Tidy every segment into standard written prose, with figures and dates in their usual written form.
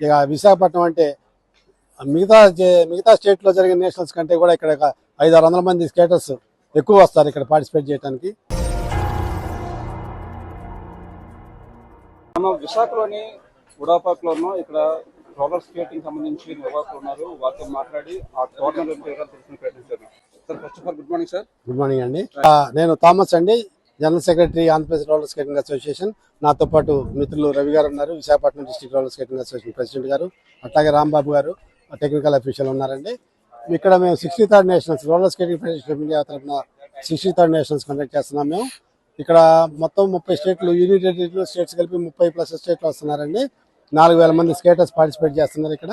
ఇక విశాఖపట్నం అంటే మిగతా స్టేట్లో జరిగిన నేషనల్స్ కంటే కూడా ఇక్కడ 500-600 మంది స్కేటర్స్ ఎక్కువ వస్తారు ఇక్కడ పార్టిసిపేట్ చేయడానికి. మనం విశాఖలోని ఉడాపాక్లోనూ ఇక్కడ రోలర్ స్కేటింగ్ సంబంధించి నిర్వాహకులు ఉన్నారు. వారితో మాట్లాడి ఆ టోర్నమెంట్ తెలుసుకుని ప్రయత్నించారు. Sir first of all good morning sir. Good morning అండి. నేను థామస్ అండి, general secretary Andhra Pradesh roller skating association. నాతో పాటు మిత్రులు రవి గారు ఉన్నారు, Visakhapatnam district roller skating association president గారు, అట్లాగే రాంబాబు గారు టెక్నికల్ అఫీషియల్ ఉన్నారండి. ఇక్కడ మేము 63rd nationals roller skating federation of India తరఫున 63rd నేషనల్స్ కండక్ట్ చేస్తున్నాం. మేము ఇక్కడ మొత్తం 30 స్టేట్లు, యూనియన్ టెరిటరీలు స్టేట్స్ కలిపి 30+ స్టేట్లు వస్తున్నారండి. 4000 మంది స్కేటర్స్ పార్టిసిపేట్ చేస్తున్నారు ఇక్కడ.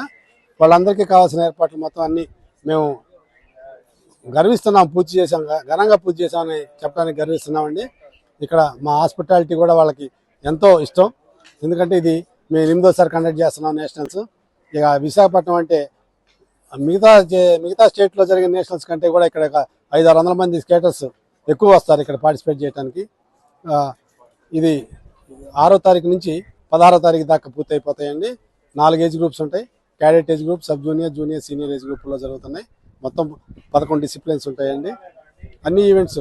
వాళ్ళందరికీ కావాల్సిన ఏర్పాట్లు మొత్తం అన్ని మేము గర్విస్తున్నాం, ఘనంగా పూర్తి చేసామని చెప్పడానికి గర్విస్తున్నామండి. ఇక్కడ మా హాస్పిటాలిటీ కూడా వాళ్ళకి ఎంతో ఇష్టం, ఎందుకంటే ఇది మేము 8వ సారి కండక్ట్ చేస్తున్నాం నేషనల్స్. ఇక విశాఖపట్నం అంటే మిగతా స్టేట్లో జరిగిన నేషనల్స్ కంటే కూడా ఇక్కడ 500-600 మంది స్కేటర్స్ ఎక్కువ వస్తారు ఇక్కడ పార్టిసిపేట్ చేయడానికి. ఇది 6వ తారీఖు నుంచి 16వ తారీఖు దాకా పూర్తి అయిపోతాయండి. 4 ఏజ్ గ్రూప్స్ ఉంటాయి. Cadet age group, sub junior, junior, senior age గ్రూప్లో జరుగుతున్నాయి. మొత్తం 11 డిసిప్లిన్స్ ఉంటాయండి. అన్ని ఈవెంట్స్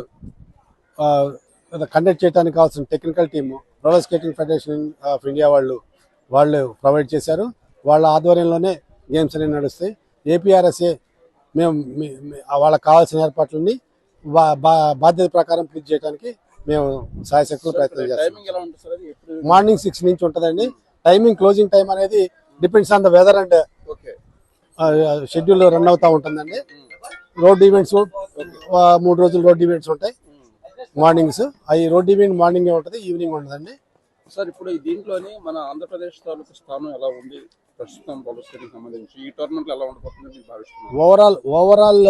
కండక్ట్ చేయడానికి కావాల్సిన technical team roller skating federation of India వాళ్ళు ప్రొవైడ్ చేశారు. వాళ్ళ ఆధ్వర్యంలోనే గేమ్స్ అనేవి నడుస్తాయి. ఏపీఆర్ఎస్ఏ మేము వాళ్ళకి కావాల్సిన ఏర్పాట్లని బాధ్యత ప్రకారం పూర్తి చేయడానికి మేము సాయశక్తులు ప్రయత్నం చేస్తాం. మార్నింగ్ 6 నుంచి ఉంటుందండి టైమింగ్. క్లోజింగ్ టైం అనేది depends on the weather and schedule run అవుతూ ఉంటుందండి. రోడ్ ఈవెంట్స్ 3 రోజులు రోడ్ ఈవెంట్స్ ఉంటాయి మార్నింగ్స్. అవి రోడ్ ఈవెంట్ మార్నింగే ఉంటుంది, ఈవినింగ్ ఉండదండి. సార్ ఇప్పుడు దీంట్లోని మన ఆంధ్రప్రదేశ్ తాలూకు స్థానం ఎలా ఉంది ప్రస్తుతం రోలర్ స్కేటింగ్ సంబంధించి ఈ టోర్నమెంట్ ఎలా ఉండబోతుందని భావిస్తున్నాను? ఓవరాల్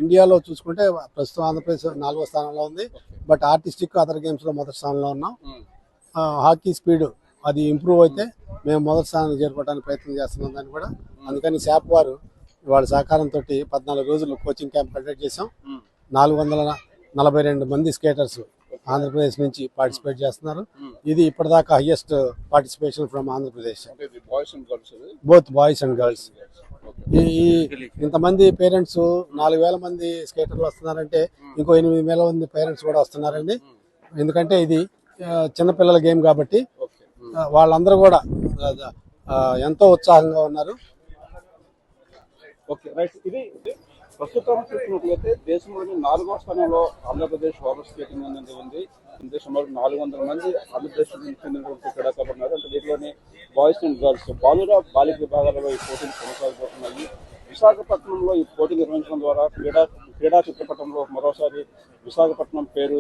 ఇండియాలో చూసుకుంటే ప్రస్తుతం ఆంధ్రప్రదేశ్ 4వ స్థానంలో ఉంది. బట్ ఆర్టిస్టిక్ అదర్ గేమ్స్ లో మొదటి స్థానంలో ఉన్నాం. హాకీ స్పీడ్ అది ఇంప్రూవ్ అయితే మేము మొదటి స్థానానికి చేరుకోవడానికి ప్రయత్నం చేస్తున్నాం దాన్ని కూడా. అందుకని శాప్ వారు వాళ్ళ సహకారంతో 14 రోజులు కోచింగ్ క్యాంప్ కండక్ట్ చేసాం. 442 మంది స్కేటర్స్ ఆంధ్రప్రదేశ్ నుంచి పార్టిసిపేట్ చేస్తున్నారు. ఇది ఇప్పటిదాకా highest participation from Andhra Pradesh, both boys and girls. ఇంతమంది పేరెంట్స్ 4000 మంది స్కేటర్లు వస్తున్నారంటే ఇంకో 8000 మంది పేరెంట్స్ కూడా వస్తున్నారండి. ఎందుకంటే ఇది చిన్నపిల్లల గేమ్ కాబట్టి వాళ్ళందరూ కూడా ఎంతో ఉత్సాహంగా ఉన్నారు. Okay right. ఇది ప్రస్తుతం చూసినట్లయితే దేశంలోని 4వ స్థానంలో ఆంధ్రప్రదేశ్ రోలర్ స్కేటింగ్ అనేది ఉంది. దేశంలో 400 మంది ఆంధ్రప్రదేశ్ చెందినటువంటి క్రీడాకారులు ఉన్నారు. అంటే దీంట్లోని బాయ్స్ అండ్ గర్ల్స్ బాలిక విభాగాలలో ఈ పోటీలు కొనసాగిపోతున్నాయి. విశాఖపట్నంలో ఈ పోటీ నిర్వహించడం ద్వారా క్రీడా చిత్రపటంలో మరోసారి విశాఖపట్నం పేరు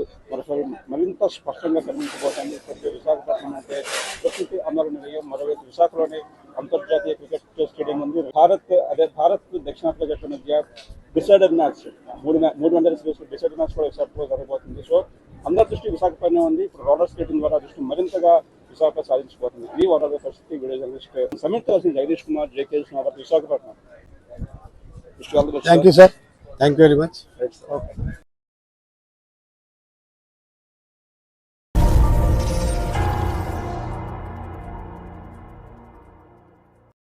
మరింత స్పష్టంగా కనిపించబోతోంది. ఇప్పటికే విశాఖపట్నం అంటే ప్రకృతి అందరూ నిలయం. మరోవైపు విశాఖలోని అంతర్జాతీయ క్రికెట్ స్టేడియం ఉంది. భారత్ దక్షిణాఫ్రికా జట్ల మధ్య decider match 300 series decider match కూడా విశాఖలో జరగబోతుంది. సో అందరి దృష్టి విశాఖపైనే ఉంది. ఇప్పుడు రోలర్ స్కేటింగ్ ద్వారా దృష్టి మరింతగా విశాఖ సాధించబోతుంది. ఇది వాటర్ పరిస్థితి. Video journalist Samyuktha Jagadish Kumar, JK Visakhapatnam. Thank you sir, thank you very much.